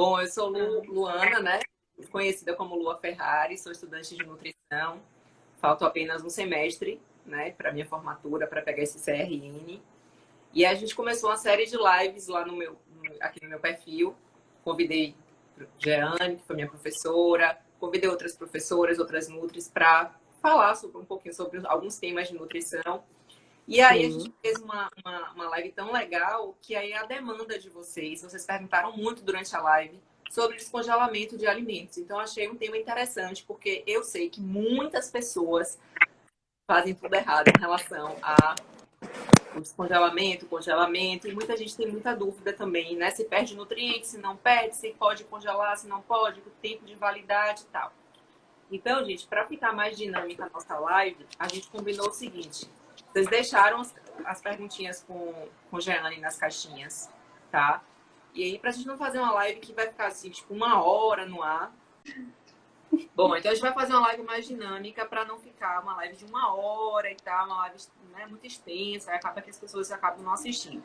Bom, eu sou Luana, né? Conhecida como Lua Ferrari, sou estudante de nutrição. Falta apenas um semestre, né, para minha formatura, para pegar esse CRN. E a gente começou uma série de lives lá aqui no meu perfil. Convidei Jeane, que foi minha professora, convidei outras professoras, outras nutris, para falar um pouquinho sobre alguns temas de nutrição. E aí a Sim. gente fez uma live tão legal que aí a demanda de vocês perguntaram muito durante a live sobre descongelamento de alimentos. Então achei um tema interessante, porque eu sei que muitas pessoas fazem tudo errado em relação ao descongelamento, congelamento, e muita gente tem muita dúvida também, né? Se perde nutrientes, se não perde, se pode congelar, se não pode, o tempo de validade e tal. Então, gente, para ficar mais dinâmica a nossa live, a gente combinou o seguinte: vocês deixaram as perguntinhas com Jeane nas caixinhas, tá? E aí, pra gente não fazer uma live que vai ficar assim, tipo, 1 hora no ar. Bom, então a gente vai fazer uma live mais dinâmica para não ficar uma live de 1 hora e tal, uma live, né, muito extensa, aí acaba que as pessoas acabam não assistindo.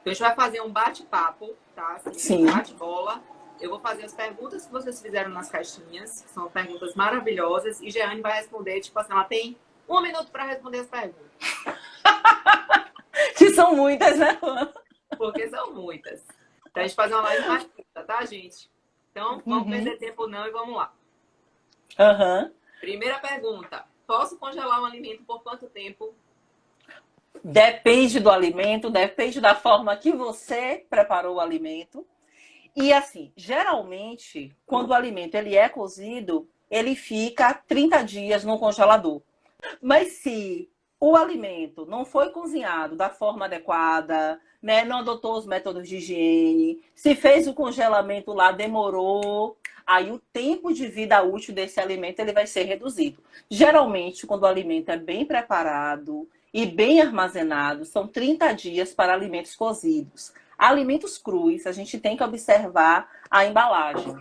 Então a gente vai fazer um bate-papo, tá? Assim, Sim. bate-bola. Eu vou fazer as perguntas que vocês fizeram nas caixinhas, que são perguntas maravilhosas, e Jeane vai responder, tipo assim, ela tem 1 minuto para responder as perguntas. Que são muitas, né, Luana? Porque são muitas. Então a gente vai fazer uma live mais curta, tá, gente? Então, vamos perder tempo não e vamos lá. Primeira pergunta. Posso congelar um alimento por quanto tempo? Depende do alimento, depende da forma que você preparou o alimento. E assim, geralmente, quando o alimento ele é cozido, ele fica 30 dias no congelador. Mas se o alimento não foi cozinhado da forma adequada, né, não adotou os métodos de higiene, se fez o congelamento lá, demorou, aí o tempo de vida útil desse alimento ele vai ser reduzido. Geralmente, quando o alimento é bem preparado e bem armazenado, são 30 dias para alimentos cozidos. Alimentos crus, a gente tem que observar a embalagem,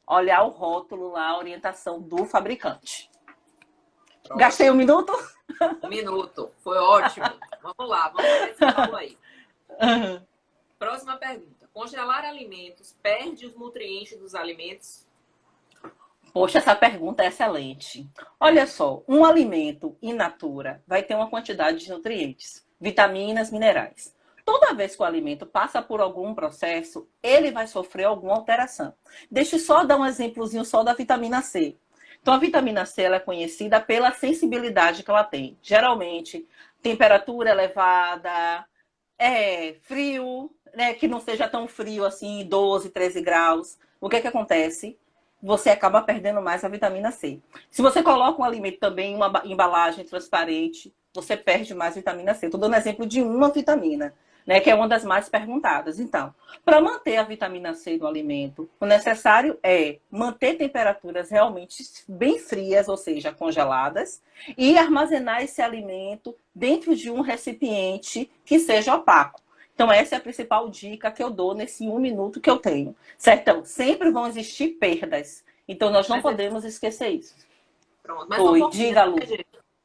olhar o rótulo lá, a orientação do fabricante. Pronto. Gastei 1 minuto? 1 minuto. Foi ótimo. Vamos lá, vamos ver esse valor aí. Próxima pergunta. Congelar alimentos perde os nutrientes dos alimentos? Poxa, essa pergunta é excelente. Olha só, um alimento in natura vai ter uma quantidade de nutrientes, vitaminas, minerais. Toda vez que o alimento passa por algum processo, ele vai sofrer alguma alteração. Deixa eu só dar um exemplozinho só da vitamina C. Então, a vitamina C ela é conhecida pela sensibilidade que ela tem. Geralmente, temperatura elevada, frio, né, que não seja tão frio assim, 12, 13 graus. O que acontece? Você acaba perdendo mais a vitamina C. Se você coloca um alimento também em uma embalagem transparente, você perde mais vitamina C. Estou dando exemplo de uma vitamina, né, que é uma das mais perguntadas. Então, para manter a vitamina C no alimento, o necessário é manter temperaturas realmente bem frias, ou seja, congeladas, e armazenar esse alimento dentro de um recipiente que seja opaco. Então, essa é a principal dica que eu dou nesse 1 minuto que eu tenho. Certo? Então, sempre vão existir perdas. Então, nós não podemos esquecer isso. Pronto, mas são Diga, Lu.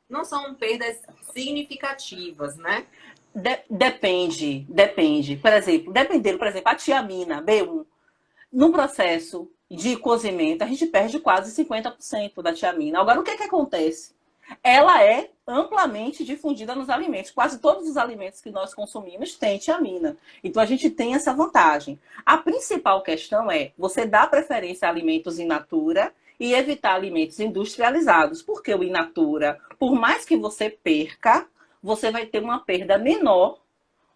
Não são perdas significativas, né? Depende. Por exemplo, a tiamina B1, no processo de cozimento, a gente perde quase 50% da tiamina. Agora, o que acontece? Ela é amplamente difundida nos alimentos. Quase todos os alimentos que nós consumimos têm tiamina. Então, a gente tem essa vantagem. A principal questão é você dar preferência a alimentos in natura e evitar alimentos industrializados. Porque o in natura, por mais que você perca, você vai ter uma perda menor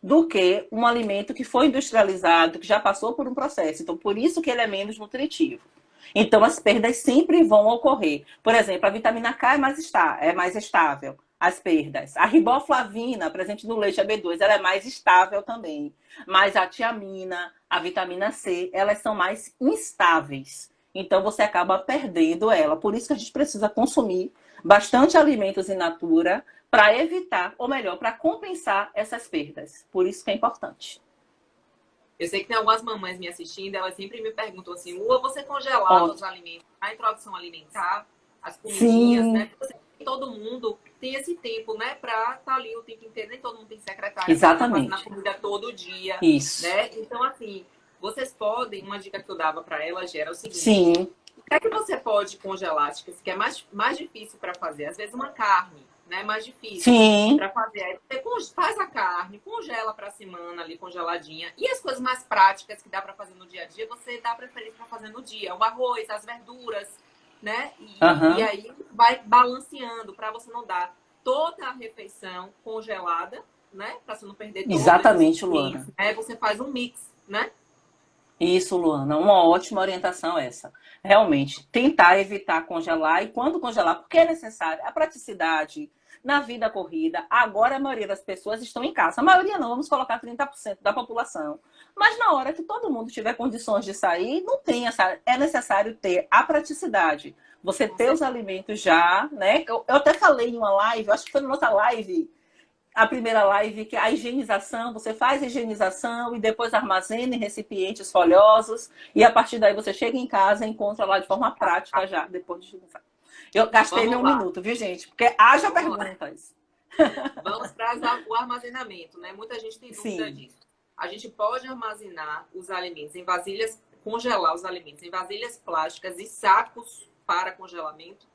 do que um alimento que foi industrializado, que já passou por um processo. Então, por isso que ele é menos nutritivo. Então, as perdas sempre vão ocorrer. Por exemplo, a vitamina K é mais estável, as perdas. A riboflavina, presente no leite, a B2, ela é mais estável também. Mas a tiamina, a vitamina C, elas são mais instáveis. Então, você acaba perdendo ela. Por isso que a gente precisa consumir bastante alimentos in natura para evitar, ou melhor, para compensar essas perdas. Por isso que é importante. Eu sei que tem algumas mamães me assistindo, elas sempre me perguntam assim, Lua, você congelava os alimentos, a introdução alimentar, as comidinhas, Sim. né? Porque todo mundo tem esse tempo, né? Pra estar ali o tempo inteiro, nem todo mundo tem secretária Exatamente. na comida todo dia. Isso. Né? Então, assim, Vocês podem, uma dica que eu dava para elas era o seguinte: Sim, o que é que você pode congelar, que é mais difícil para fazer? Às vezes uma carne, né? Mais difícil sim, para fazer. Aí você faz a carne, congela para a semana ali congeladinha. E as coisas mais práticas que dá para fazer no dia a dia, você dá preferência para fazer no dia. O arroz, as verduras, né? E aham, aí vai balanceando para você não dar toda a refeição congelada, né? Para você não perder todos esses exatamente, nutrientes. Luana. Aí você faz um mix, né? Isso, Luana, uma ótima orientação essa. Realmente, tentar evitar congelar e quando congelar, porque é necessário, a praticidade na vida corrida. Agora a maioria das pessoas estão em casa. A maioria não, vamos colocar 30% da população. Mas na hora que todo mundo tiver condições de sair, não tem essa, é necessário ter a praticidade. Você Com ter os certeza. alimentos já, né? Eu até falei em uma live, acho que foi na nossa live a primeira live, que é a higienização, você faz a higienização e depois armazena em recipientes folhosos e a partir daí você chega em casa e encontra lá de forma prática já, depois de higienizar. Eu gastei Vamos meu lá, minuto, viu, gente? Porque haja vamos lá. perguntas. Vamos para o armazenamento, né? Muita gente tem dúvida Sim. disso. A gente pode armazenar os alimentos em vasilhas, congelar os alimentos em vasilhas plásticas e sacos para congelamento.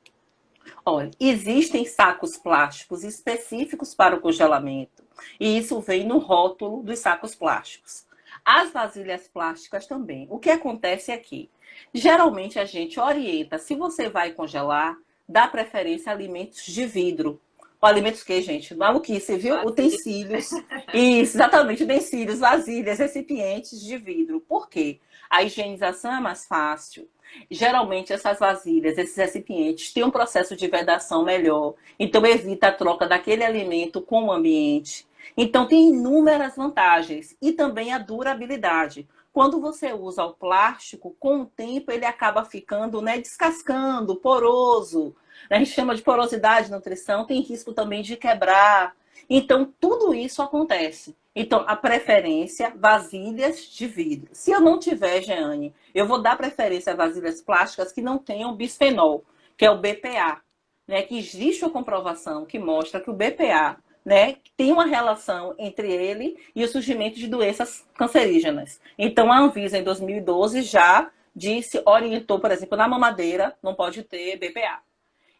Olha, existem sacos plásticos específicos para o congelamento e isso vem no rótulo dos sacos plásticos. As vasilhas plásticas também. O que acontece aqui? Geralmente a gente orienta, se você vai congelar, dá preferência a alimentos de vidro. Ou alimentos que, gente? Maluquice, viu? Vasilha. Utensílios. Isso, exatamente, utensílios, vasilhas, recipientes de vidro. Por quê? A higienização é mais fácil. Geralmente essas vasilhas, esses recipientes, têm um processo de vedação melhor. Então evita a troca daquele alimento com o ambiente. Então tem inúmeras vantagens e também a durabilidade. Quando você usa o plástico, com o tempo ele acaba ficando, né, descascando, poroso. A gente chama de porosidade na nutrição, tem risco também de quebrar. Então tudo isso acontece. Então, a preferência, vasilhas de vidro. Se eu não tiver, Jeane, eu vou dar preferência a vasilhas plásticas que não tenham bisfenol, que é o BPA, né? Que existe uma comprovação que mostra que o BPA, né, tem uma relação entre ele e o surgimento de doenças cancerígenas. Então, a Anvisa, em 2012, já disse, orientou, por exemplo, na mamadeira, não pode ter BPA.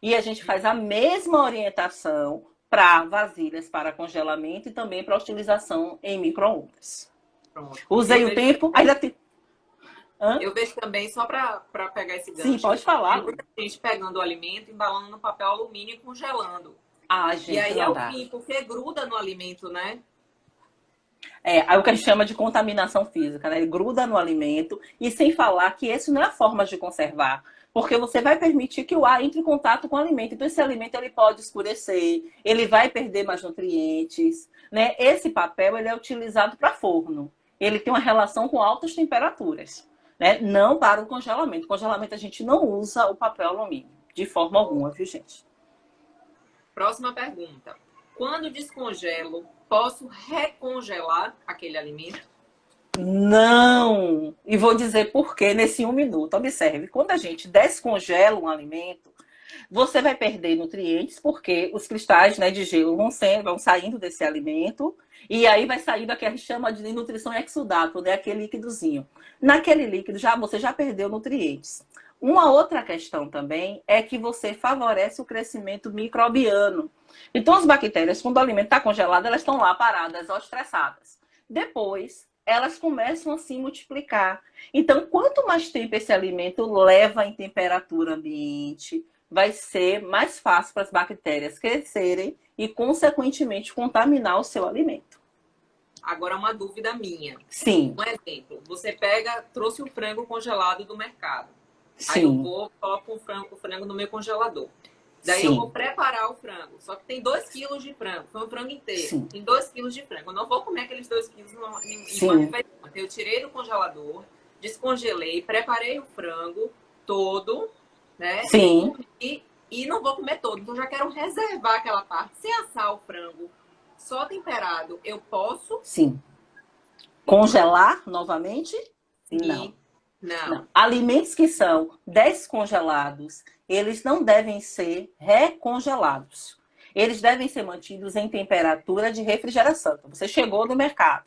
E a gente faz a mesma orientação para vasilhas para congelamento e também para utilização em micro-ondas. Pronto. Usei o tempo, ainda tem. Hã? Eu vejo também, só para pegar esse Sim, gancho, pode tem falar. muita gente pegando o alimento, embalando no papel alumínio e congelando. Ah, E gente, aí é não o dá. fim, porque gruda no alimento, né? É o que a gente chama de contaminação física, né? Ele gruda no alimento e sem falar que esse não é a forma de conservar, porque você vai permitir que o ar entre em contato com o alimento. Então esse alimento ele pode escurecer, ele vai perder mais nutrientes, né? Esse papel ele é utilizado para forno. Ele tem uma relação com altas temperaturas, né? Não para o congelamento. Congelamento a gente não usa o papel alumínio de forma alguma, viu, gente? Próxima pergunta. Quando descongelo, posso recongelar aquele alimento? Não! E vou dizer por quê nesse 1 minuto. Observe, quando a gente descongela um alimento, você vai perder nutrientes, porque os cristais, né, de gelo vão saindo desse alimento, e aí vai saindo o que a gente chama de nutrição exudato, né, aquele líquidozinho. Naquele líquido, você já perdeu nutrientes. Uma outra questão também é que você favorece o crescimento microbiano. Então, as bactérias, quando o alimento está congelado, elas estão lá paradas, ó, estressadas. Depois, elas começam a se multiplicar. Então, quanto mais tempo esse alimento leva em temperatura ambiente, vai ser mais fácil para as bactérias crescerem e, consequentemente, contaminar o seu alimento. Agora, uma dúvida minha. Sim, Um exemplo, você trouxe o frango congelado do mercado. Aí eu sim, coloco o frango no meu congelador. Daí eu vou sim, preparar o frango. Só que tem 2 quilos de frango. Foi um frango inteiro. sim, Tem 2 quilos de frango. Eu não vou comer aqueles 2 quilos em uma sim, refeição. Eu tirei do congelador, descongelei, preparei o frango todo, né? sim, E não vou comer todo. Então já quero reservar aquela parte. Se assar o frango só temperado, eu posso? sim. Congelar novamente? Não. Sim. Não. Não. Alimentos que são descongelados, eles não devem ser recongelados. Eles devem ser mantidos em temperatura de refrigeração. Então, você chegou no mercado.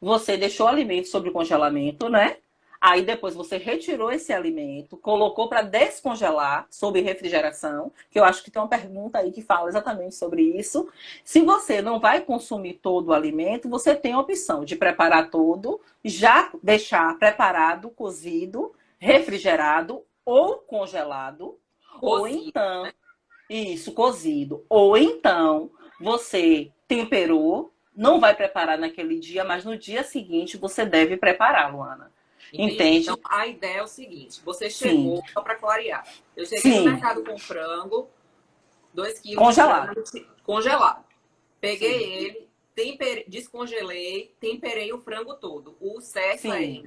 Você deixou o alimento sobre congelamento, né? Aí depois você retirou esse alimento, colocou para descongelar sob refrigeração, que eu acho que tem uma pergunta aí que fala exatamente sobre isso. Se você não vai consumir todo o alimento, você tem a opção de preparar todo, já deixar preparado, cozido, refrigerado ou congelado, ou Cozido, então, né? isso, cozido, ou então você temperou, não vai preparar naquele dia, mas no dia seguinte você deve preparar, Luana. Entendi. Então, Entende? a ideia é o seguinte: você Sim, chegou, só para clarear, eu cheguei no sim, mercado com frango, 2 quilos de congelado. frango congelado. Peguei Sim, ele, descongelei, temperei o frango todo. O certo é sim,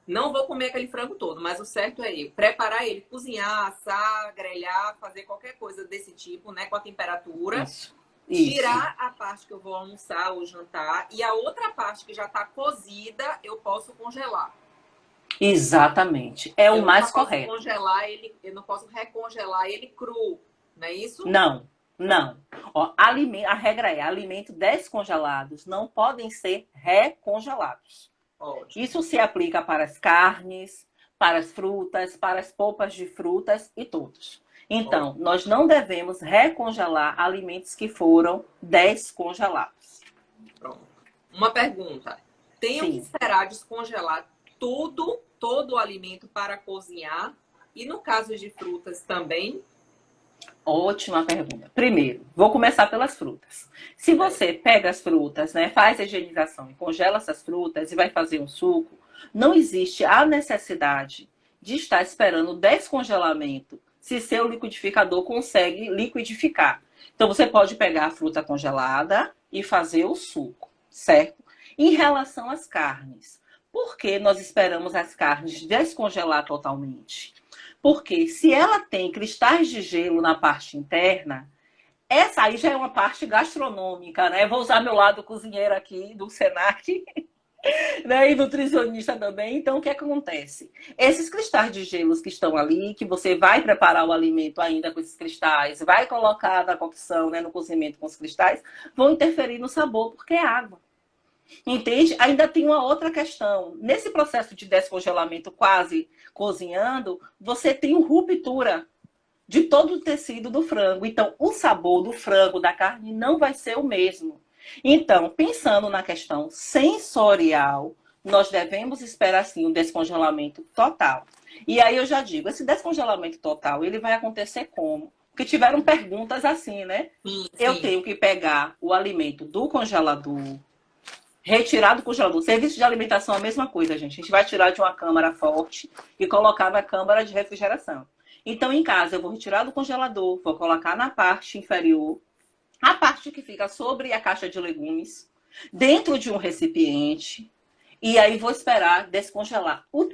não vou comer aquele frango todo, mas o certo é eu preparar ele, cozinhar, assar, grelhar, fazer qualquer coisa desse tipo, né, com a temperatura. isso, isso, Tirar a parte que eu vou almoçar ou jantar e a outra parte que já está cozida, eu posso congelar. exatamente. É o Eu nunca mais posso correto. congelar ele, eu não posso recongelar ele cru, não é isso? Não, não. Ó, a regra é, alimentos descongelados não podem ser recongelados. Ótimo. Isso se aplica para as carnes, para as frutas, para as polpas de frutas e todos. Então, Ótimo. nós não devemos recongelar alimentos que foram descongelados. Pronto. Uma pergunta. Tenho que Sim. esperar descongelar todo o alimento para cozinhar? E no caso de frutas também? Ótima pergunta. Primeiro, vou começar pelas frutas. Se É. você pega as frutas, né, faz a higienização e congela essas frutas e vai fazer um suco, não existe a necessidade de estar esperando o descongelamento se seu liquidificador consegue liquidificar. Então, você pode pegar a fruta congelada e fazer o suco, certo? Em relação às carnes, por que nós esperamos as carnes descongelar totalmente? Porque se ela tem cristais de gelo na parte interna, essa aí já é uma parte gastronômica, né? Vou usar meu lado cozinheiro aqui do Senac, né? E nutricionista também. Então, o que acontece? Esses cristais de gelos que estão ali, que você vai preparar o alimento ainda com esses cristais, vai colocar na cocção, né, no cozimento com os cristais, vão interferir no sabor, porque é água. Entende? Ainda tem uma outra questão. Nesse processo de descongelamento quase cozinhando, você tem ruptura de todo o tecido do frango. Então, o sabor do frango, da carne, não vai ser o mesmo. Então, pensando na questão sensorial, nós devemos esperar, sim, um descongelamento total. E aí eu já digo, esse descongelamento total, ele vai acontecer como? Porque tiveram perguntas assim, né? Sim, Eu sim. tenho que pegar o alimento do congelador, retirar do congelador. Serviço de alimentação é a mesma coisa, gente. A gente vai tirar de uma câmara forte e colocar na câmara de refrigeração. Então, em casa, eu vou retirar do congelador, vou colocar na parte inferior, a parte que fica sobre a caixa de legumes, dentro de um recipiente, e aí vou esperar descongelar. O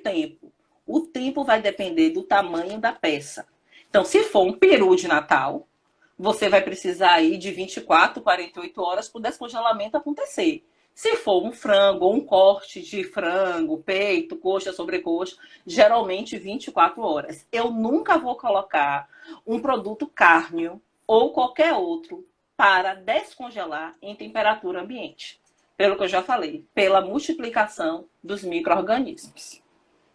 tempo vai depender do tamanho da peça. Então, se for um peru de Natal, você vai precisar aí de 24, 48 horas para o descongelamento acontecer. Se for um frango ou um corte de frango, peito, coxa, sobrecoxa, geralmente 24 horas. Eu nunca vou colocar um produto cárneo ou qualquer outro para descongelar em temperatura ambiente. Pelo que eu já falei, pela multiplicação dos micro-organismos.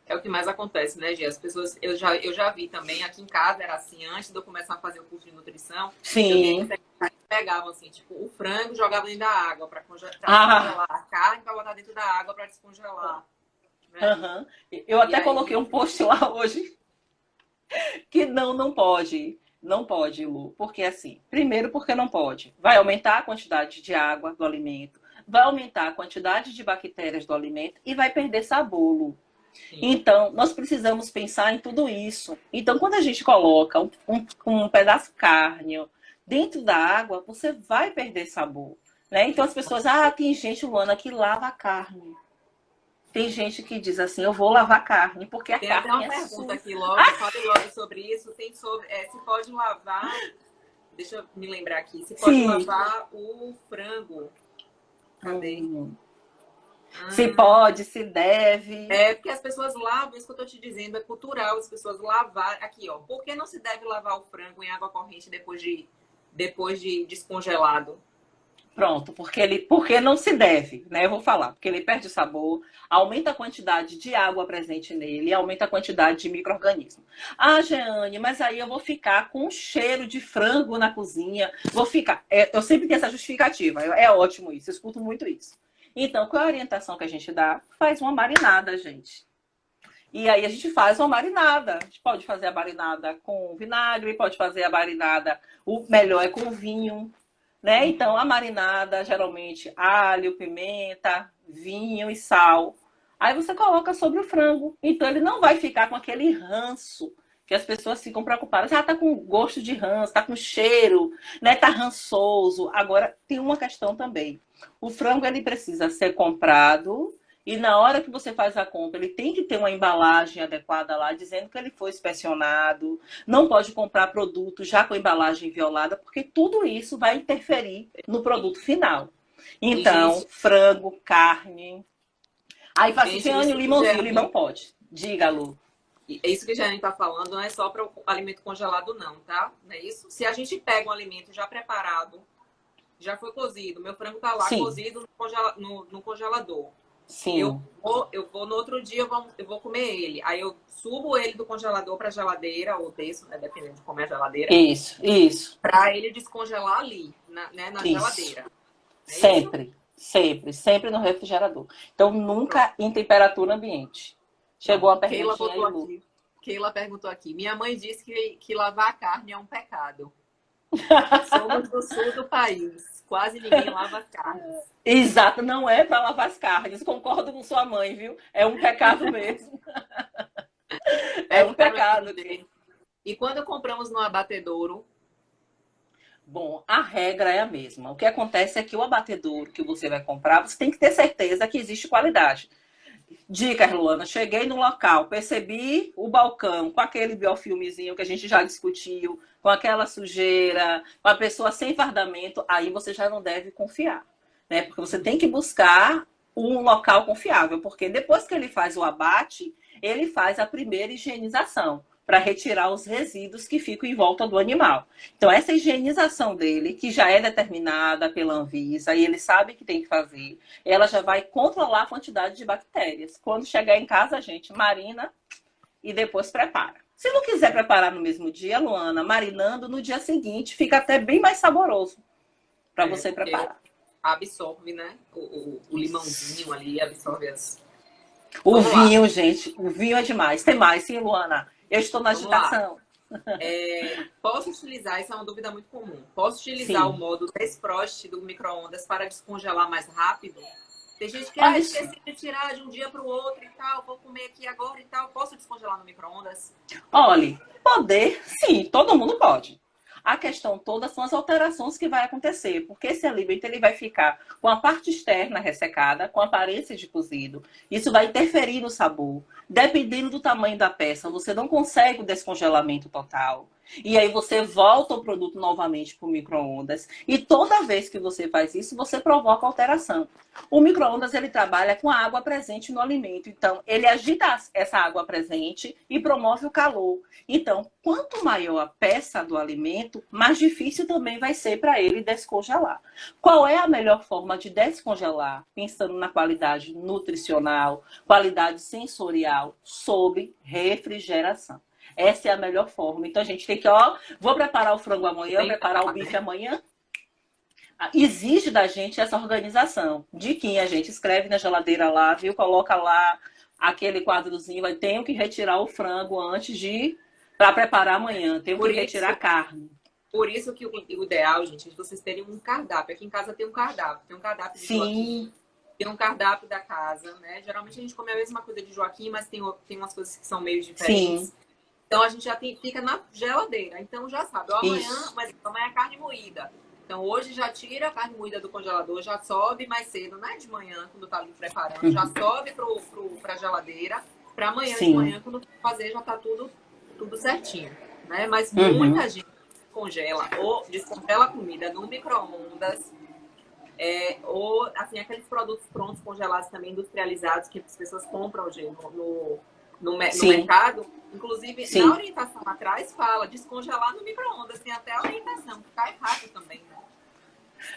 É o que mais acontece, né, Gê? As pessoas, eu já vi também, aqui em casa era assim, antes de eu começar a fazer o curso de nutrição, eu via Sim. que pegavam assim, tipo, o frango jogava dentro da água para Ah, descongelar, a carne para botar dentro da água para descongelar, né? uhum. Eu E até coloquei aí, um post lá hoje que não pode. Não pode, Lu. Porque assim, primeiro porque não pode. Vai aumentar a quantidade de água do alimento, vai aumentar a quantidade de bactérias do alimento e vai perder sabor, Lu. sim, Então, nós precisamos pensar em tudo isso. Então, quando a gente coloca um pedaço de carne dentro da água, você vai perder sabor. Né? Então, as pessoas, tem gente, Luana, que lava a carne. Tem gente que diz assim, eu vou lavar carne, porque a tem até carne uma é pergunta suja. aqui logo, fale logo sobre isso, tem sobre, se pode lavar, deixa eu me lembrar aqui, se pode Sim. lavar o frango, cadê? Se Ah, pode, se deve. é porque as pessoas lavam, isso que eu tô te dizendo, é cultural, as pessoas lavar. Aqui, ó. Por que não se deve lavar o frango em água corrente depois de descongelado? Pronto, porque não se deve, né? Eu vou falar, porque ele perde o sabor, aumenta a quantidade de água presente nele, aumenta a quantidade de micro-organismos. Ah, Jeane, mas aí eu vou ficar com um cheiro de frango na cozinha, vou ficar. Eu sempre tenho essa justificativa, é ótimo isso, eu escuto muito isso. Então, qual é a orientação que a gente dá? Faz uma marinada, gente. E aí a gente faz uma marinada. A gente pode fazer a marinada com vinagre, pode fazer a marinada, o melhor é com vinho, né? Então a marinada, geralmente alho, pimenta, vinho e sal. Aí você coloca sobre o frango. Então ele não vai ficar com aquele ranço que as pessoas ficam preocupadas. Ah, tá com gosto de ranço, tá com cheiro, né? Tá rançoso. Agora tem uma questão também. O frango ele precisa ser comprado e na hora que você faz a compra, ele tem que ter uma embalagem adequada lá, dizendo que ele foi inspecionado. Não pode comprar produto já com embalagem violada, porque tudo isso vai interferir no produto final. Então, gente, frango, carne. Aí fala assim, gente, Jeane, o isso que limãozinho, o limão pode. Diga, Lu. isso que a Jane está falando não é só para o alimento congelado, não, tá? Não é isso? Se a gente pega um alimento já preparado, já foi cozido, meu frango tá lá Sim, cozido no congelador. sim. Eu vou no outro dia, eu vou comer ele. Aí eu subo ele do congelador para a geladeira, ou desço, né, dependendo de como é a geladeira, Isso, para ele descongelar ali, na isso. geladeira. É isso? Sempre, sempre, sempre no refrigerador. Então, nunca em temperatura ambiente. Chegou a Pronto. perguntinha aí, Lu. Keila perguntou aqui. Minha mãe disse que lavar a carne é um pecado. Somos do sul do país. Quase ninguém lava as carnes. Exato, não é para lavar as carnes. Concordo com sua mãe, viu? É um pecado mesmo. É um Perguntaram aqui pecado. no dele. E quando compramos no abatedouro, Bom, a regra é a mesma. O que acontece é que o abatedouro que você vai comprar, você tem que ter certeza que existe qualidade. Dica, Luana, cheguei no local, percebi o balcão com aquele biofilmezinho que a gente já discutiu, com aquela sujeira, com a pessoa sem fardamento, aí você já não deve confiar, né? Porque você tem que buscar um local confiável, porque depois que ele faz o abate, ele faz a primeira higienização para retirar os resíduos que ficam em volta do animal. Então, essa higienização dele, que já é determinada pela Anvisa, e ele sabe que tem que fazer, ela já vai controlar a quantidade de bactérias. Quando chegar em casa, a gente marina e depois prepara. Se não quiser preparar no mesmo dia, Luana, marinando no dia seguinte, fica até bem mais saboroso para você porque preparar. absorve, né? O limãozinho ali absorve as. O Vamos lá, vinho, gente, o vinho é demais. Tem mais, sim, Luana? Eu estou na vamos lá. agitação. Posso utilizar, isso é uma dúvida muito comum. Posso utilizar o Sim. modo defrost do micro-ondas para descongelar mais rápido? Tem gente que, Olha só. esqueci de tirar de um dia para o outro e tal, vou comer aqui agora e tal. Posso descongelar no micro-ondas? Olhe, poder, sim, todo mundo pode. A questão toda são as alterações que vai acontecer, porque esse alimento ele vai ficar com a parte externa ressecada, com aparência de cozido. Isso vai interferir no sabor. Dependendo do tamanho da peça, você não consegue o descongelamento total. E aí você volta o produto novamente para o micro-ondas. E toda vez que você faz isso, você provoca alteração. O micro-ondas ele trabalha com a água presente no alimento. Então, ele agita essa água presente e promove o calor. Então, quanto maior a peça do alimento, mais difícil também vai ser para ele descongelar. Qual é a melhor forma de descongelar? Pensando na qualidade nutricional, qualidade sensorial, sob refrigeração. Essa é a melhor forma. Então, a gente tem que, vou preparar o frango amanhã, preparar o bife amanhã. Exige da gente essa organização. Diquinha, a gente escreve na geladeira lá, viu? Coloca lá aquele quadrozinho, vai tenho que retirar o frango antes de para preparar amanhã, tenho que retirar a carne. Por isso que o ideal, gente, é vocês terem um cardápio. Aqui em casa tem um cardápio. Tem um cardápio de Joaquim, tem um cardápio da casa, né? Geralmente a gente come a mesma coisa de Joaquim, mas tem umas coisas que são meio diferentes. Sim. Então a gente já fica na geladeira. Então já sabe, Isso. mas amanhã é carne moída. Então hoje já tira a carne moída do congelador, já sobe mais cedo, né? De manhã, quando tá ali preparando, já sobe pra geladeira. Para amanhã de manhã, quando fazer, já tá tudo certinho, né? Mas muita gente congela ou descongela a comida no micro-ondas, ou assim, aqueles produtos prontos congelados também industrializados que as pessoas compram hoje no mercado. Inclusive, na orientação atrás fala descongelar no micro-ondas. Tem até a orientação, que tá errado também,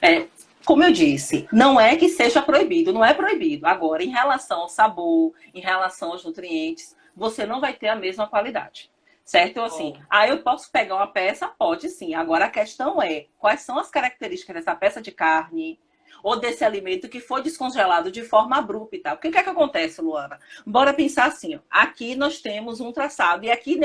né? Como eu disse, não é que seja proibido, não é proibido. Agora, em relação ao sabor, em relação aos nutrientes, você não vai ter a mesma qualidade. Certo? Então, assim, eu posso pegar uma peça? Pode sim. Agora, a questão é, quais são as características dessa peça de carne ou desse alimento que foi descongelado de forma abrupta? O que é que acontece, Luana? Bora pensar assim, ó. Aqui nós temos um traçado e aqui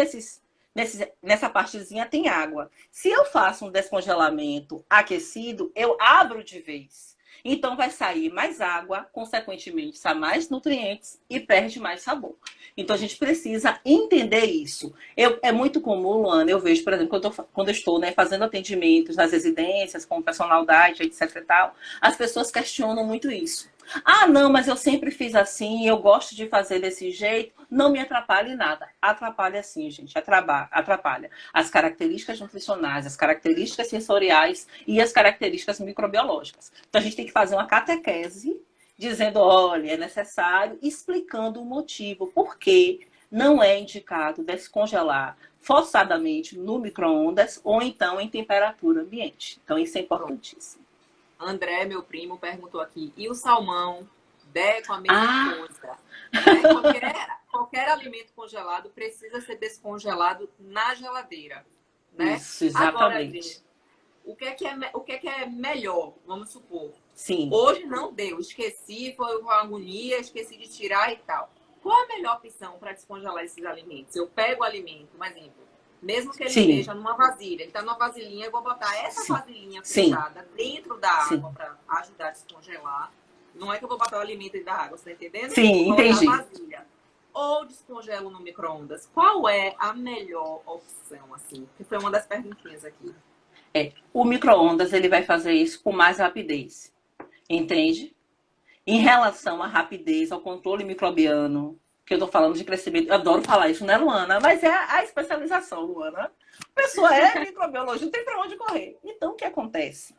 nessa partezinha tem água. Se eu faço um descongelamento aquecido, eu abro de vez. Então vai sair mais água, consequentemente, sai mais nutrientes e perde mais sabor. Então a gente precisa entender isso. É muito comum, Luana, eu vejo, por exemplo, quando eu estou, né, fazendo atendimentos nas residências, com personal diet, etc e tal, as pessoas questionam muito isso. Ah, não, mas eu sempre fiz assim, eu gosto de fazer desse jeito. Não me atrapalha em nada. Atrapalha sim, gente. Atrapalha. As características nutricionais, as características sensoriais e as características microbiológicas. Então a gente tem que fazer uma catequese dizendo, olha, é necessário, explicando o motivo, por que não é indicado descongelar forçadamente no micro-ondas ou então em temperatura ambiente. Então isso é importantíssimo. André, meu primo, perguntou aqui, e o salmão? Com a mesma coisa. Né? Qualquer alimento congelado precisa ser descongelado na geladeira. Né? Isso, exatamente. Agora, o que é melhor? Vamos supor. Sim. Hoje não deu, esqueci, foi uma agonia, esqueci de tirar e tal. Qual a melhor opção para descongelar esses alimentos? Eu pego o alimento, por exemplo, mesmo que ele esteja numa vasilha, ele está numa vasilhinha, eu vou botar essa vasilhinha fechada dentro da água para ajudar a descongelar. Não é que eu vou botar o alimento dentro da água, você está entendendo? Sim, entendi. Vasilha. Ou descongelo no micro-ondas. Qual é a melhor opção, assim? Que foi uma das perguntinhas aqui. O micro-ondas, ele vai fazer isso com mais rapidez. Entende? Em relação à rapidez, ao controle microbiano, que eu tô falando de crescimento, eu adoro falar isso, né, Luana? Mas é a especialização, Luana. A pessoa é microbiologista, não tem para onde correr. Então, o que acontece?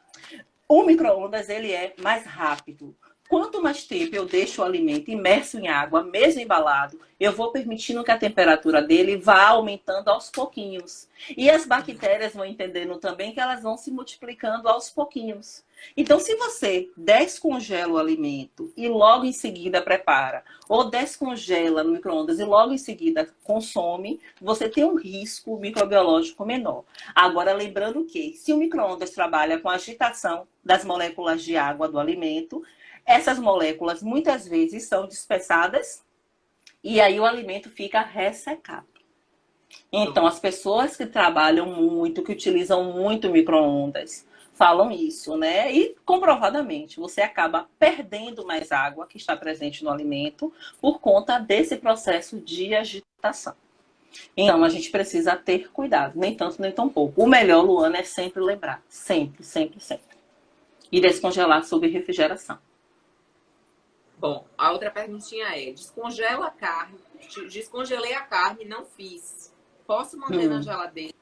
O micro-ondas, ele é mais rápido. Quanto mais tempo eu deixo o alimento imerso em água, mesmo embalado, eu vou permitindo que a temperatura dele vá aumentando aos pouquinhos. E as bactérias vão entendendo também que elas vão se multiplicando aos pouquinhos. Então, se você descongela o alimento e logo em seguida prepara, ou descongela no micro-ondas e logo em seguida consome, você tem um risco microbiológico menor. Agora, lembrando que se o micro-ondas trabalha com a agitação das moléculas de água do alimento, essas moléculas muitas vezes são dispersadas e aí o alimento fica ressecado. Então, as pessoas que trabalham muito, que utilizam muito micro-ondas, falam isso, né? E comprovadamente, você acaba perdendo mais água que está presente no alimento por conta desse processo de agitação. Então, a gente precisa ter cuidado, nem tanto, nem tão pouco. O melhor, Luana, é sempre lembrar. Sempre, sempre, sempre. E descongelar sob refrigeração. Bom, a outra perguntinha é: descongela a carne, descongelei a carne, não fiz. Posso manter na geladeira?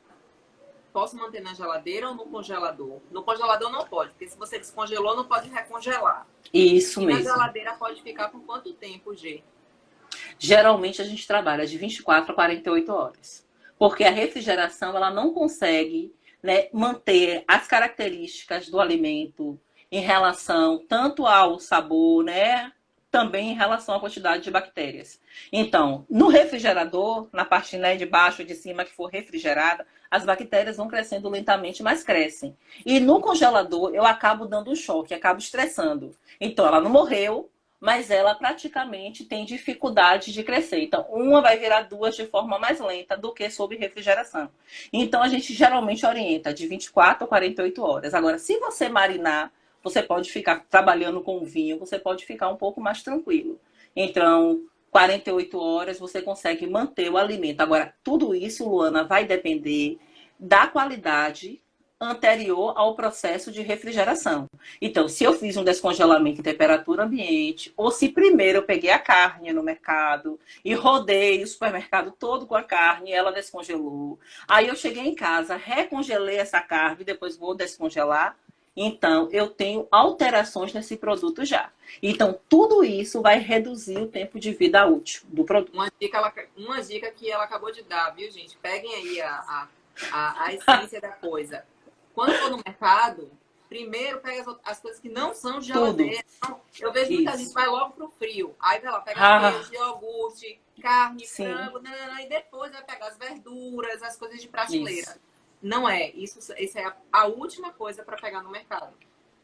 Posso manter na geladeira ou no congelador? No congelador não pode, porque se você descongelou, não pode recongelar. Isso mesmo. E na geladeira pode ficar por quanto tempo, Gê? Geralmente a gente trabalha de 24 a 48 horas. Porque a refrigeração ela não consegue, né, manter as características do alimento em relação tanto ao sabor, né, também em relação à quantidade de bactérias. Então, no refrigerador, na parte, né, de baixo e de cima que for refrigerada, as bactérias vão crescendo lentamente, mas crescem. E no congelador, eu acabo dando um choque, acabo estressando. Então, ela não morreu, mas ela praticamente tem dificuldade de crescer. Então, uma vai virar duas de forma mais lenta do que sob refrigeração. Então, a gente geralmente orienta de 24 a 48 horas. Agora, se você marinar, você pode ficar trabalhando com vinho, você pode ficar um pouco mais tranquilo. Então, 48 horas você consegue manter o alimento. Agora, tudo isso, Luana, vai depender da qualidade anterior ao processo de refrigeração. Então, se eu fiz um descongelamento em temperatura ambiente, ou se primeiro eu peguei a carne no mercado e rodei o supermercado todo com a carne, ela descongelou. Aí eu cheguei em casa, recongelei essa carne, depois vou descongelar. Então, eu tenho alterações nesse produto já. Então, tudo isso vai reduzir o tempo de vida útil do produto. Uma dica que ela acabou de dar, viu, gente? Peguem aí a essência da coisa. Quando for no mercado, Primeiro pega as coisas que não são de Tudo. geladeira. Então, eu vejo muita gente Isso. vai logo pro frio. Aí vai lá pegar Ah, queijo, iogurte, carne, sim. frango, nanana, e depois vai pegar as verduras, as coisas de Isso. prateleira. Não é. Isso é a última coisa para pegar no mercado.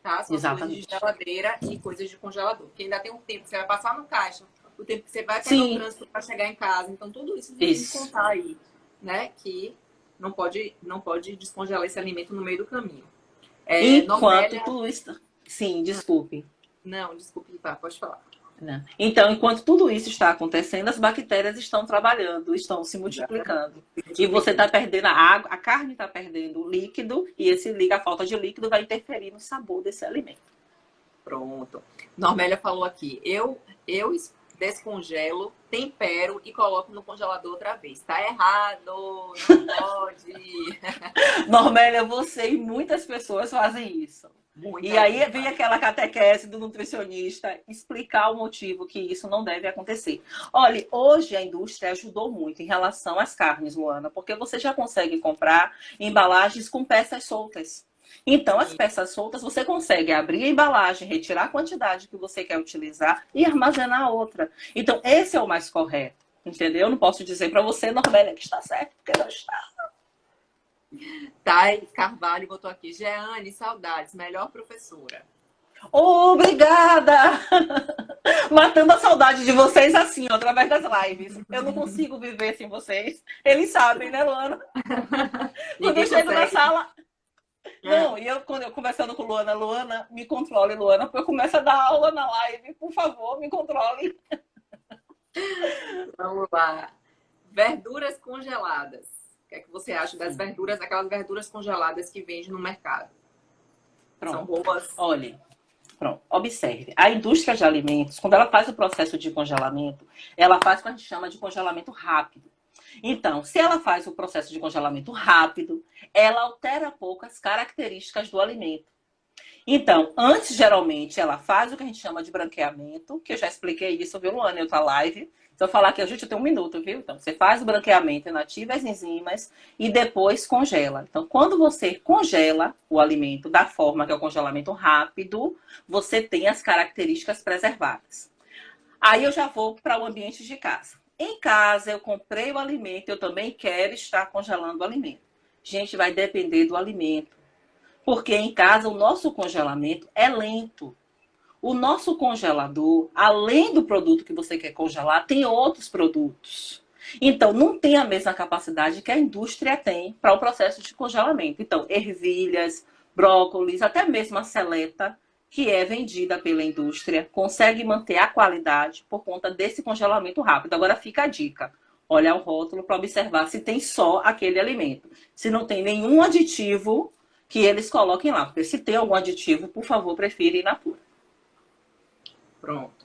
Tá? São as coisas de Exatamente. geladeira e coisas de congelador. Porque ainda tem um tempo que você vai passar no caixa, o tempo que você vai pegar o Sim, trânsito para chegar em casa. Então, tudo isso você tem que isso. contar aí, né? Que não pode descongelar esse alimento no meio do caminho. Enquanto Normélia. tudo isso. Sim, desculpe. Não, desculpe, tá, pode falar. Né? Então, enquanto tudo isso está acontecendo, as bactérias estão trabalhando, estão se multiplicando. E você está perdendo a água, a carne está perdendo o líquido, e a falta de líquido vai interferir no sabor desse alimento. Pronto. Normélia falou aqui. Eu descongelo, tempero e coloco no congelador outra vez. Tá errado, não pode. Normélia, você e muitas pessoas fazem isso. Muita E aí gente vem faz. aquela catequese do nutricionista explicar o motivo que isso não deve acontecer. Olha, hoje a indústria ajudou muito em relação às carnes, Luana, porque você já consegue comprar embalagens com peças soltas. Então, as Sim. peças soltas, você consegue abrir a embalagem, retirar a quantidade que você quer utilizar e armazenar a outra. Então, esse é o mais correto, entendeu? Eu não posso dizer para você, Normélia, que está certo, porque não está. Thay Carvalho botou aqui. Jeane, saudades, melhor professora. Obrigada! Matando a saudade de vocês assim, ó, através das lives. Eu não consigo viver sem vocês. Eles sabem, né, Luana? Quando eu Ninguém chego na consegue. sala. Não, e quando eu conversando com Luana, Luana, me controle, Luana, porque eu começo a dar aula na live. Por favor, me controle. Vamos lá. Verduras congeladas. O que é que você acha das Sim. verduras, aquelas verduras congeladas que vende no mercado? São Pronto. boas? Olha, pronto. Observe. A indústria de alimentos, quando ela faz o processo de congelamento, ela faz o que a gente chama de congelamento rápido. Então, se ela faz o processo de congelamento rápido, ela altera poucas características do alimento. Então, antes, geralmente, ela faz o que a gente chama de branqueamento, que eu já expliquei isso, viu, Luana, em outra live. Se eu falar aqui, gente, eu tenho 1 minuto, viu? Então, você faz o branqueamento, inativa as enzimas e depois congela. Então, quando você congela o alimento da forma que é o congelamento rápido, você tem as características preservadas. Aí eu já vou para o ambiente de casa. Em casa, eu comprei o alimento, eu também quero estar congelando o alimento. Gente, vai depender do alimento. Porque em casa o nosso congelamento é lento. O nosso congelador, além do produto que você quer congelar, tem outros produtos. Então, não tem a mesma capacidade que a indústria tem para o processo de congelamento. Então, ervilhas, brócolis, até mesmo a seleta, que é vendida pela indústria, consegue manter a qualidade por conta desse congelamento rápido. Agora fica a dica. Olha o rótulo para observar se tem só aquele alimento. Se não tem nenhum aditivo que eles coloquem lá. Porque se tem algum aditivo, por favor, prefira in natura. Pronto.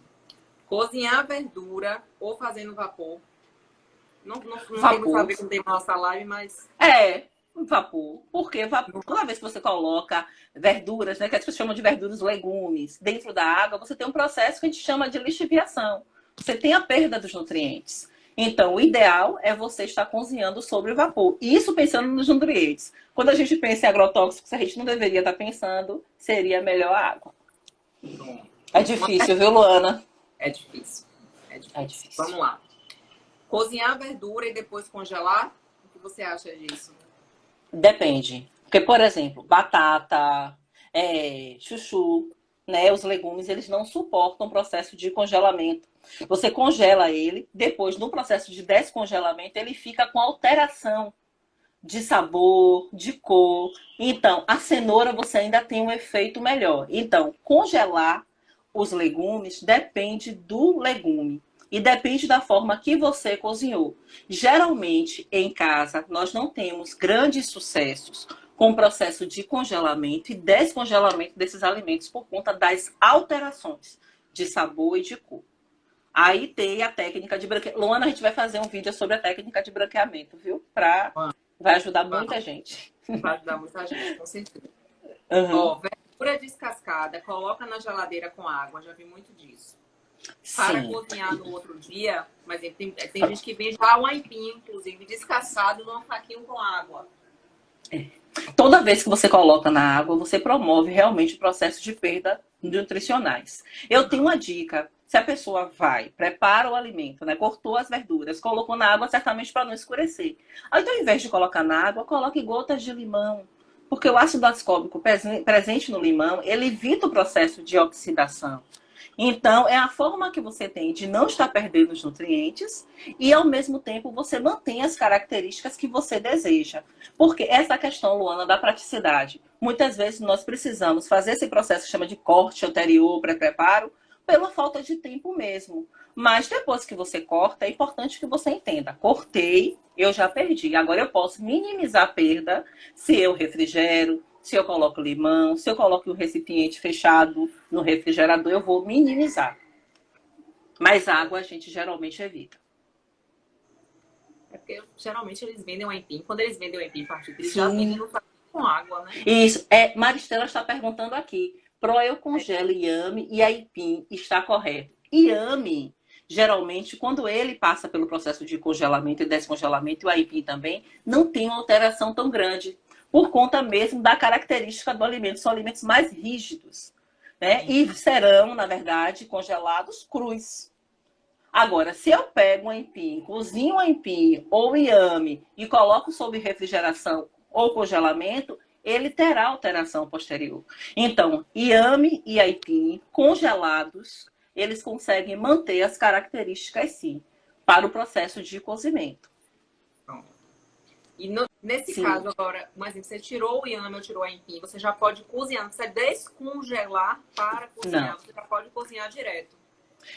Cozinhar verdura ou fazer no vapor. Não tem muito a Vapor. ver com o tema da nossa live, mas Vapor. Porque vapor, toda vez que você coloca verduras, né, que as pessoas chamam de verduras, legumes, dentro da água, você tem um processo que a gente chama de lixiviação. Você tem a perda dos nutrientes. Então, o ideal é você estar cozinhando sobre o vapor. Isso pensando nos nutrientes. Quando a gente pensa em agrotóxicos, a gente não deveria estar pensando, seria melhor a água. É difícil, viu, Luana? É difícil. É difícil. Vamos lá. Cozinhar a verdura e depois congelar? O que você acha disso? Depende. Porque, por exemplo, batata, chuchu, né, os legumes, eles não suportam o processo de congelamento. Você congela ele, depois, no processo de descongelamento, ele fica com alteração de sabor, de cor. Então, a cenoura você ainda tem um efeito melhor. Então, congelar os legumes depende do legume. E depende da forma que você cozinhou. Geralmente, em casa, nós não temos grandes sucessos com o processo de congelamento e descongelamento desses alimentos por conta das alterações de sabor e de cor. Aí tem a técnica de branqueamento. Luana, a gente vai fazer um vídeo sobre a técnica de branqueamento, viu? Vai ajudar muita gente. Vai ajudar muita gente, com certeza. Uhum. Ó, verdura descascada, coloca na geladeira com água. Já vi muito disso. Para Sim. cozinhar no outro dia, mas tem gente que vende já o aipim, inclusive, descascado num saquinho com água. Toda vez que você coloca na água, você promove realmente o processo de perda nutricionais. Eu tenho uma dica. Se a pessoa vai, prepara o alimento, né? Cortou as verduras, colocou na água certamente para não escurecer. Aí, então, ao invés de colocar na água, coloque gotas de limão. Porque o ácido ascórbico presente no limão, ele evita o processo de oxidação. Então, é a forma que você tem de não estar perdendo os nutrientes e, ao mesmo tempo, você mantém as características que você deseja. Porque essa questão, Luana, da praticidade. Muitas vezes nós precisamos fazer esse processo que chama de corte anterior, pré-preparo, pela falta de tempo mesmo. Mas depois que você corta, é importante que você entenda. Cortei, eu já perdi. Agora eu posso minimizar a perda se eu refrigero, se eu coloco limão, se eu coloco um recipiente fechado no refrigerador, eu vou minimizar. Mas água a gente geralmente evita. É porque geralmente eles vendem o aipim. Quando eles vendem o aipim partido, eles já vendem no saquinho com água, né? Isso. Maristela está perguntando aqui. Pro eu congelo iame e aipim está correto. Iame, geralmente, quando ele passa pelo processo de congelamento e descongelamento, e o aipim também, não tem uma alteração tão grande. Por conta mesmo da característica do alimento. São alimentos mais rígidos, né? E serão, na verdade, congelados crus. Agora, se eu pego um aipim, cozinho um aipim ou inhame e coloco sob refrigeração ou congelamento, ele terá alteração posterior. Então, inhame e aipim congelados, eles conseguem manter as características, sim, para o processo de cozimento. E nesse Sim. caso agora, um exemplo, você tirou o inhame ou tirou a aipim, você já pode cozinhar, não precisa descongelar para cozinhar, Não. você já pode cozinhar direto.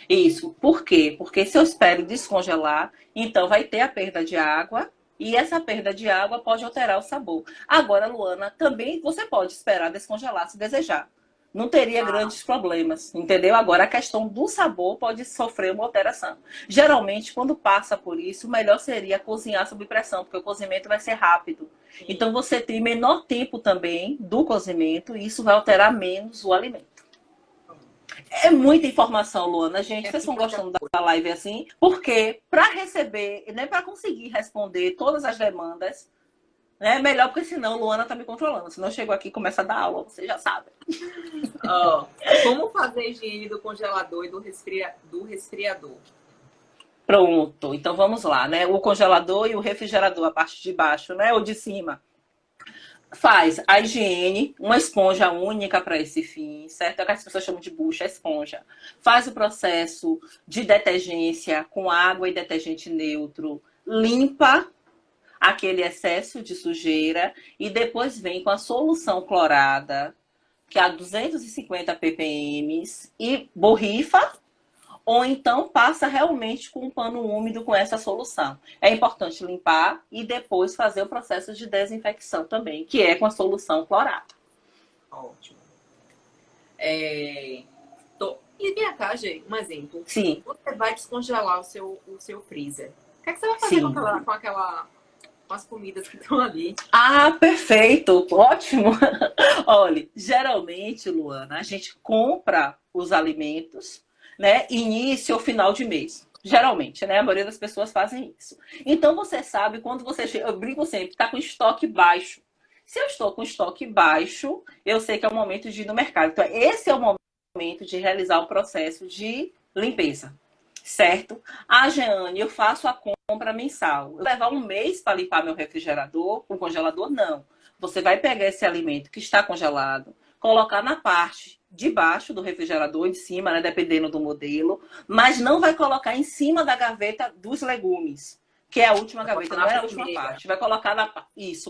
Isso. Por quê? Porque se eu espero descongelar, então vai ter a perda de água e essa perda de água pode alterar o sabor. Agora, Luana, também você pode esperar descongelar se desejar. Não teria grandes problemas, entendeu? Agora, a questão do sabor pode sofrer uma alteração. Geralmente, quando passa por isso, o melhor seria cozinhar sob pressão, porque o cozimento vai ser rápido. Sim. Então, você tem menor tempo também do cozimento e isso vai alterar menos o alimento. É muita informação, Luana. Gente, vocês estão gostando da live assim? Porque para receber, nem para conseguir responder todas as demandas, né? Melhor, porque senão Luana tá me controlando. Senão eu chego aqui e começo a dar aula, você já sabe. Como fazer a higiene do congelador e do resfriador? Pronto, então vamos lá, né? O congelador e o refrigerador, a parte de baixo, né? Ou de cima. Faz a higiene, uma esponja única para esse fim, certo? É o que as pessoas chamam de bucha, esponja. Faz o processo de detergência com água e detergente neutro. Limpa aquele excesso de sujeira e depois vem com a solução clorada, que é a 250 ppm, e borrifa, ou então passa realmente com um pano úmido com essa solução. É importante limpar e depois fazer o processo de desinfecção também, que é com a solução clorada. Ótimo. E vem cá, Gê, um exemplo. Sim. Você vai descongelar o seu freezer. O que é que você vai fazer com as comidas que estão ali? Ah, perfeito, ótimo. Olha, geralmente, Luana, a gente compra os alimentos, né, início ou final de mês. Geralmente, né? A maioria das pessoas fazem isso. Então, você sabe, quando você chega, eu brinco sempre, está com estoque baixo. Se eu estou com estoque baixo, eu sei que é o momento de ir no mercado. Então, esse é o momento de realizar o processo de limpeza, certo? Jeane, eu faço a compra mensal. Eu levar um mês para limpar meu refrigerador, o congelador, não. Você vai pegar esse alimento que está congelado, colocar na parte de baixo do refrigerador, de cima, né, dependendo do modelo, mas não vai colocar em cima da gaveta dos legumes, que é a última gaveta, não é a última parte. Vai colocar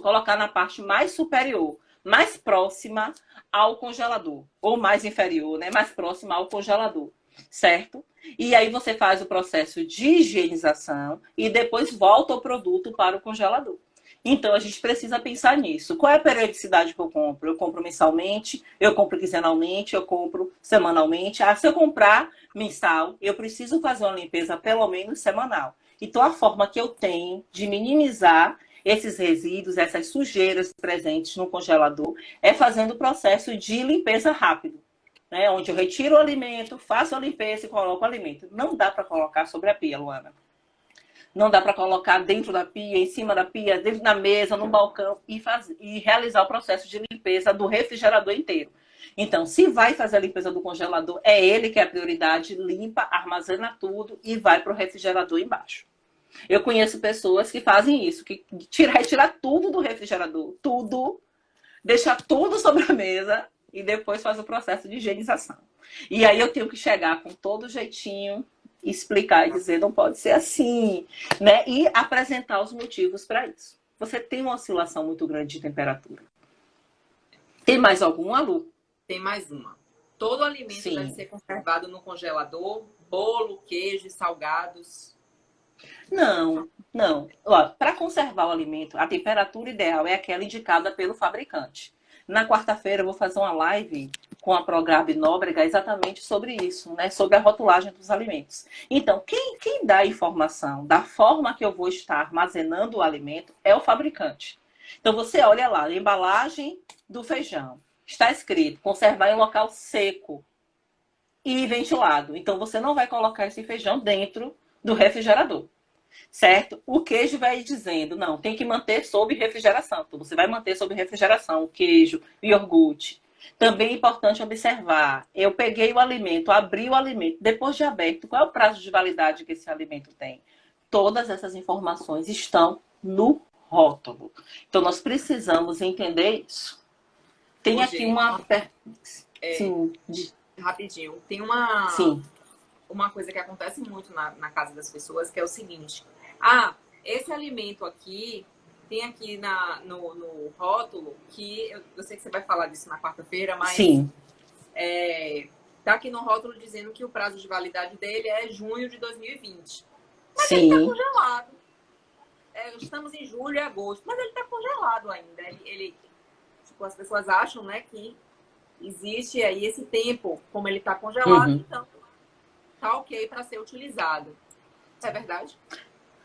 colocar na parte mais superior, mais próxima ao congelador, ou mais inferior, né, mais próxima ao congelador, certo? E aí você faz o processo de higienização e depois volta o produto para o congelador. Então, a gente precisa pensar nisso. Qual é a periodicidade que eu compro? Eu compro mensalmente, eu compro quinzenalmente, eu compro semanalmente. Se eu comprar mensal, eu preciso fazer uma limpeza pelo menos semanal. Então, a forma que eu tenho de minimizar esses resíduos, essas sujeiras presentes no congelador, é fazendo o processo de limpeza rápido, né? Onde eu retiro o alimento, faço a limpeza e coloco o alimento. Não dá para colocar sobre a pia, Luana. Não dá para colocar dentro da pia, em cima da pia, dentro da mesa, no balcão e realizar o processo de limpeza do refrigerador inteiro. Então, se vai fazer a limpeza do congelador, é ele que é a prioridade, limpa, armazena tudo e vai para o refrigerador embaixo. Eu conheço pessoas que fazem isso, que retira tudo do refrigerador, tudo, deixa tudo sobre a mesa e depois faz o processo de higienização. E aí eu tenho que chegar com todo jeitinho, explicar e dizer, não pode ser assim, né? E apresentar os motivos para isso. Você tem uma oscilação muito grande de temperatura. Tem mais alguma, Lu? Tem mais uma. Todo alimento Sim. deve ser conservado no congelador, bolo, queijo, salgados. Não. Para conservar o alimento, a temperatura ideal é aquela indicada pelo fabricante. Na quarta-feira eu vou fazer uma live com a Prograbe Nóbrega exatamente sobre isso, né? Sobre a rotulagem dos alimentos. Então, quem dá a informação da forma que eu vou estar armazenando o alimento é o fabricante. Então, você olha lá, a embalagem do feijão. Está escrito, conservar em local seco e ventilado. Então, você não vai colocar esse feijão dentro do refrigerador. Certo? O queijo vai dizendo, não, tem que manter sob refrigeração. Então, você vai manter sob refrigeração o queijo, o iogurte. Também é importante observar, eu peguei o alimento, abri o alimento, depois de aberto, qual é o prazo de validade que esse alimento tem? Todas essas informações estão no rótulo. Então, nós precisamos entender isso. Tem aqui uma... Sim. Rapidinho. Tem uma coisa que acontece muito na casa das pessoas, que é o seguinte. Esse alimento aqui, tem aqui no rótulo, que eu sei que você vai falar disso na quarta-feira, mas Sim. Tá aqui no rótulo dizendo que o prazo de validade dele é junho de 2020. Mas Sim. ele tá congelado. Estamos em julho e agosto, mas ele tá congelado ainda. Tipo, as pessoas acham, né, que existe aí esse tempo, como ele tá congelado, então tá ok para ser utilizado. É verdade?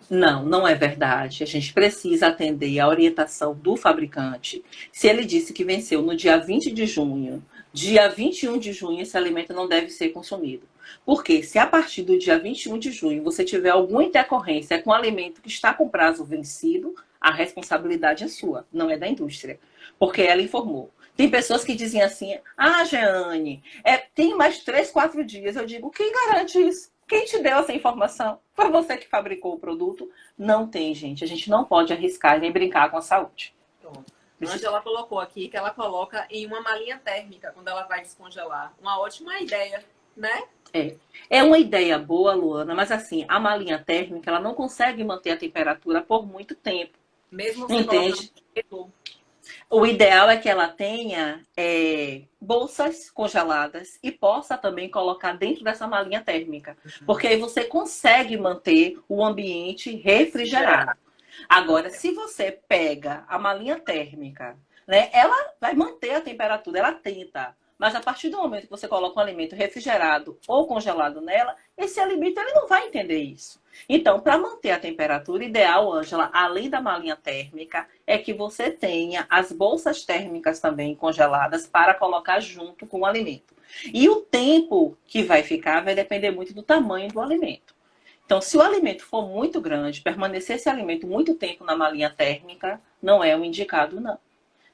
Não é verdade. A gente precisa atender a orientação do fabricante. Se ele disse que venceu no dia 20 de junho, dia 21 de junho, esse alimento não deve ser consumido. Porque se a partir do dia 21 de junho você tiver alguma intercorrência com o alimento que está com prazo vencido, a responsabilidade é sua, não é da indústria. Porque ela informou. Tem pessoas que dizem assim, Jeane, tem mais 3, 4 dias. Eu digo, quem garante isso? Quem te deu essa informação? Foi você que fabricou o produto? Não tem, gente. A gente não pode arriscar nem brincar com a saúde. Pronto. A Angela colocou aqui que ela coloca em uma malinha térmica quando ela vai descongelar. Uma ótima ideia, né? É uma ideia boa, Luana, mas assim, a malinha térmica ela não consegue manter a temperatura por muito tempo. Mesmo você entende? colocando... O ideal é que ela tenha bolsas congeladas e possa também colocar dentro dessa malinha térmica. Porque aí você consegue manter o ambiente refrigerado. Agora, se você pega a malinha térmica, né, ela vai manter a temperatura, ela tenta. Mas a partir do momento que você coloca um alimento refrigerado ou congelado nela, esse alimento ele não vai entender isso. Então, para manter a temperatura ideal, Ângela, além da malinha térmica, é que você tenha as bolsas térmicas também congeladas para colocar junto com o alimento. E o tempo que vai ficar vai depender muito do tamanho do alimento. Então, se o alimento for muito grande, permanecer esse alimento muito tempo na malinha térmica, não é o indicado, não.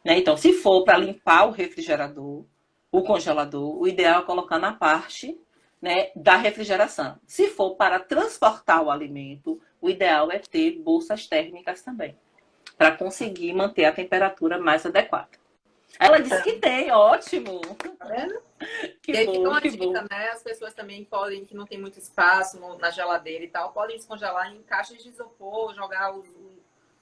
Né? Então, se for para limpar o refrigerador, o congelador, o ideal é colocar na parte, né, da refrigeração. Se for para transportar o alimento, o ideal é ter bolsas térmicas também, para conseguir manter a temperatura mais adequada. Ela disse que tem, ótimo. Tá vendo? Que e aí bom, fica uma que dica, bom. né? As pessoas também podem, que não tem muito espaço na geladeira e tal, podem descongelar em caixas de isopor, jogar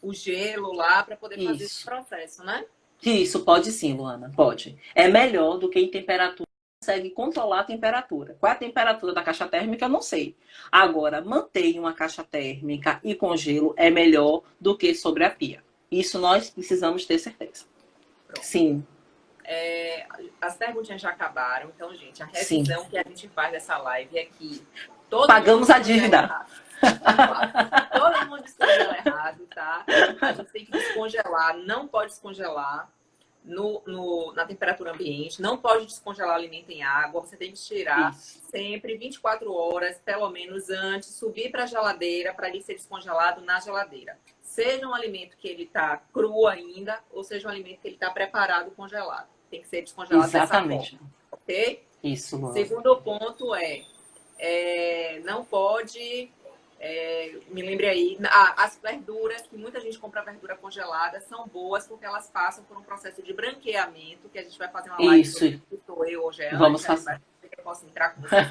o gelo lá para poder fazer esse processo, né? Isso, pode sim, Luana, pode. É melhor do que em temperatura, consegue controlar a temperatura. Qual é a temperatura da caixa térmica, eu não sei. Agora, manter uma caixa térmica e com gelo é melhor do que sobre a pia. Isso nós precisamos ter certeza. Pronto. Sim. As perguntinhas já acabaram, então, gente, a revisão que a gente faz dessa live é que pagamos a dívida. Todo mundo descongela errado, tá? A gente tem que descongelar, não pode descongelar. na temperatura ambiente, não pode descongelar alimento em água, você tem que tirar Isso. sempre 24 horas, pelo menos antes, subir para a geladeira para ele ser descongelado na geladeira. Seja um alimento que ele está cru ainda, ou seja um alimento que ele está preparado congelado. Tem que ser descongelado Exatamente. dessa forma, ok? Isso, Luana. Segundo ponto não pode... me lembre aí, as verduras, que muita gente compra verdura congelada, são boas porque elas passam por um processo de branqueamento, que a gente vai fazer uma live sobre isso, eu ou Jean, vamos fazer. Eu posso entrar com vocês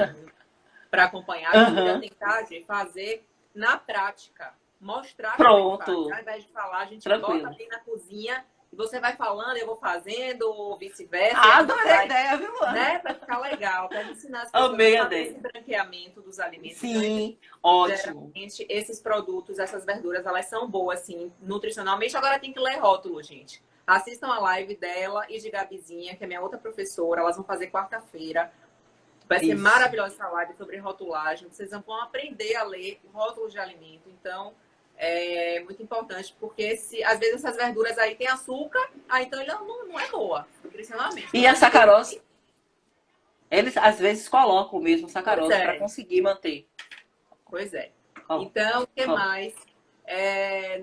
para acompanhar. A gente vai tentar fazer na prática, mostrar Pronto. como faz. Ao invés de falar, a gente Tranquilo. bota ali na cozinha e você vai falando, eu vou fazendo, ou vice-versa. Adorei a ideia, viu, Luana? Né? Para ficar legal, para ensinar as pessoas Amei a a fazer ideia. esse branqueamento dos alimentos. Sim, ótimo. Geralmente, esses produtos, essas verduras, elas são boas, assim, nutricionalmente. Agora tem que ler rótulo, gente. Assistam a live dela e de Gabizinha, que é minha outra professora. Elas vão fazer quarta-feira. Vai ser maravilhosa essa live sobre rotulagem. Vocês vão aprender a ler rótulos de alimento. Então, é muito importante, porque às vezes essas verduras aí têm açúcar, então ele não é boa, nutricionalmente. E a sacarose? Eles, às vezes, colocam mesmo sacarose para conseguir manter. Pois é. Então, o que mais?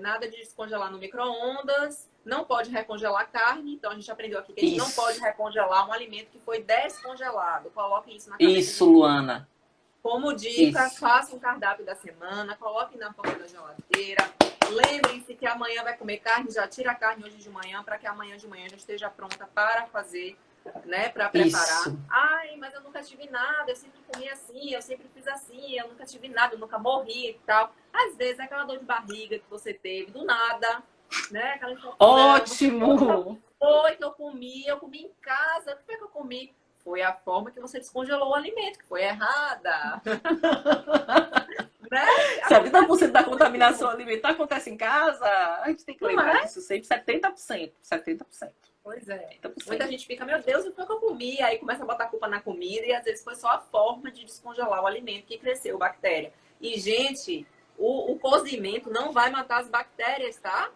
Nada de descongelar no micro-ondas. Não pode recongelar carne. Então, a gente aprendeu aqui que a gente não pode recongelar um alimento que foi descongelado. Coloquem isso na cabeça. Isso, Luana. Como dica, faça um cardápio da semana. Coloque na porta da geladeira. Lembrem-se que amanhã vai comer carne. Já tira a carne hoje de manhã para que amanhã de manhã já esteja pronta para fazer, né? Para preparar. Isso. Ai, mas eu nunca tive nada. Eu sempre comi assim. Eu sempre fiz assim. Eu nunca tive nada. Eu nunca morri e tal. Às vezes é aquela dor de barriga que você teve do nada, né? Aquela infecção. Ótimo! Foi que eu comi em casa. O que foi que eu comi? Foi a forma que você descongelou o alimento, que foi errada. Né? 70% da contaminação alimentar acontece em casa. A gente tem que lembrar disso sempre. 70%. 70%. Pois é. 70%. Muita gente fica, meu Deus, o que foi que eu comi? Aí começa a botar a culpa na comida e às vezes foi só a forma de descongelar o alimento que cresceu bactéria. E, gente, o cozimento não vai matar as bactérias, tá?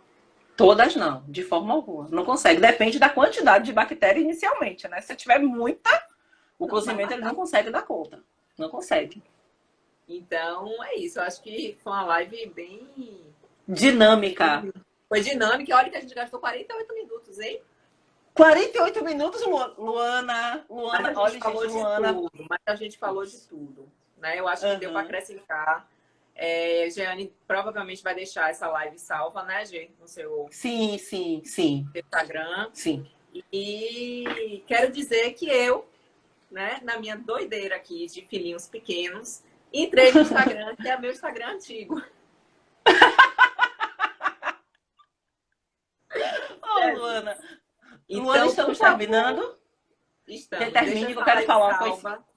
Todas não, de forma alguma. Não consegue. Depende da quantidade de bactéria inicialmente, né? Se tiver muita, o cozimento ele não consegue dar conta. Não consegue. Então, é isso. Eu acho que foi uma live bem... dinâmica. Foi dinâmica. Olha que a gente gastou 48 minutos, hein? 48 minutos, Luana. Olha, olha, gente, Luana. Mas a gente falou de tudo, né? Eu acho que deu para acrescentar. Jeane provavelmente vai deixar essa live salva, né, Gê? No seu sim. Instagram. Sim. E quero dizer que eu, né, na minha doideira aqui de filhinhos pequenos, entrei no Instagram, que é meu Instagram antigo. Luana. Então, Luana, estamos terminando? Estamos. Termine que eu quero falar uma coisa.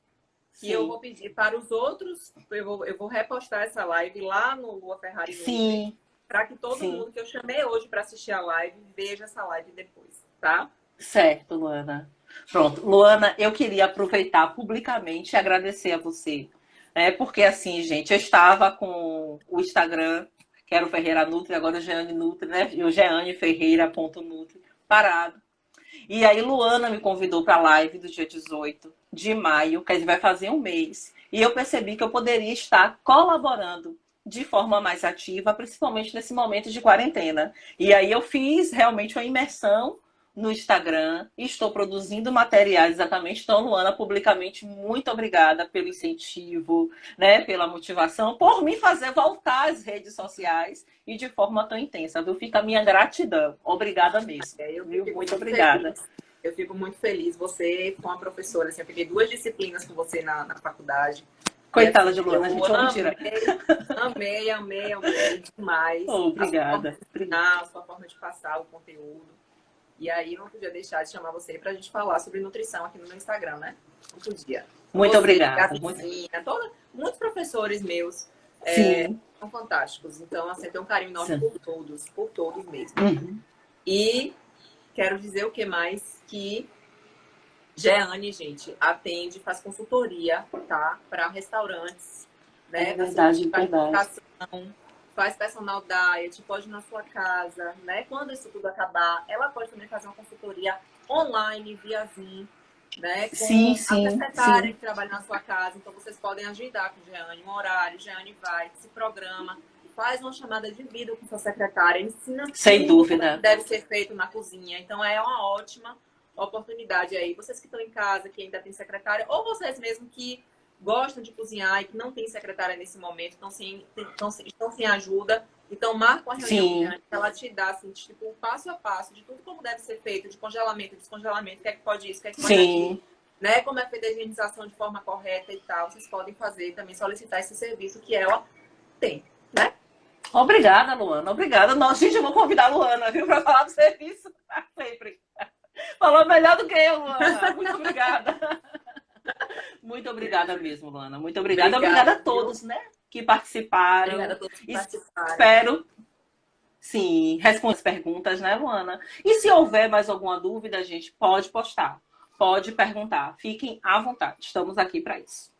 E eu vou pedir para os outros, eu vou repostar essa live lá no Lua Ferrari. Sim. Para que todo mundo que eu chamei hoje para assistir a live veja essa live depois, tá? Certo, Luana. Pronto. Luana, eu queria aproveitar publicamente e agradecer a você. Porque assim, gente, eu estava com o Instagram, que era o Ferreira Nutri, agora o Jeane Nutri, né? O jeaneferreira.nutri, parado. E aí, Luana me convidou para a live do dia 18 de maio, que a gente vai fazer um mês. E eu percebi que eu poderia estar colaborando de forma mais ativa, principalmente nesse momento de quarentena. E aí eu fiz realmente uma imersão no Instagram, estou produzindo materiais exatamente. Então, Luana, publicamente, muito obrigada pelo incentivo, né, pela motivação, por me fazer voltar às redes sociais e de forma tão intensa, viu? Fica a minha gratidão. Obrigada mesmo. Muito obrigada. Feliz. Eu fico muito feliz. Você foi uma professora, assim, eu peguei 2 disciplinas com você na faculdade. Coitada de Luana, a gente não tira. Amei demais. Obrigada. A sua forma de passar o conteúdo. E aí não podia deixar de chamar você para a gente falar sobre nutrição aqui no meu Instagram, né? Não podia. Muito obrigada. Muitos professores meus são fantásticos. Então, assim, eu tenho um carinho enorme por todos mesmo. Uhum. E quero dizer o que mais? Que Jeane, gente, atende, faz consultoria, tá? Para restaurantes, né? É verdade. faz personal diet, pode ir na sua casa, né? Quando isso tudo acabar, ela pode também fazer uma consultoria online, via Zoom, né? Sim, Com a sim, secretária sim. que trabalha na sua casa. Então, vocês podem agendar com o Jeane um horário, Jeane vai, se programa, faz uma chamada de vídeo com sua secretária, ensina Sem tudo como é que dúvida. deve ser feito na cozinha. Então, é uma ótima oportunidade aí. Vocês que estão em casa, que ainda tem secretária, ou vocês mesmos que gostam de cozinhar e que não tem secretária nesse momento, estão sem ajuda. Então, marca uma reunião com a Sim, Jeane, que ela te dá, assim, tipo, o passo a passo de tudo como deve ser feito, de congelamento, descongelamento, o que é que pode isso, o que é que pode aquilo, sim. né? Como é feita a higienização de forma correta e tal. Vocês podem fazer também, solicitar esse serviço que ela tem, né? Obrigada, Luana. Obrigada. Não, gente, eu vou convidar a Luana, viu, para falar do serviço. Sempre. Falou melhor do que eu, Luana. Muito obrigada. Muito obrigada mesmo, Luana. Muito obrigada. Obrigada a Obrigada, viu? todos, né, que participaram. Obrigada a todos que participaram. Espero, sim, responder as perguntas, né, Luana? E se houver mais alguma dúvida, a gente pode postar, pode perguntar. Fiquem à vontade. Estamos aqui para isso.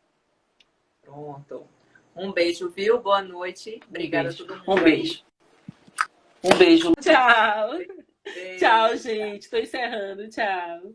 Pronto. Um beijo, viu? Boa noite. Obrigada a todo mundo. Um beijo. Um beijo. Tchau. Beijo. Tchau, gente. Estou encerrando. Tchau.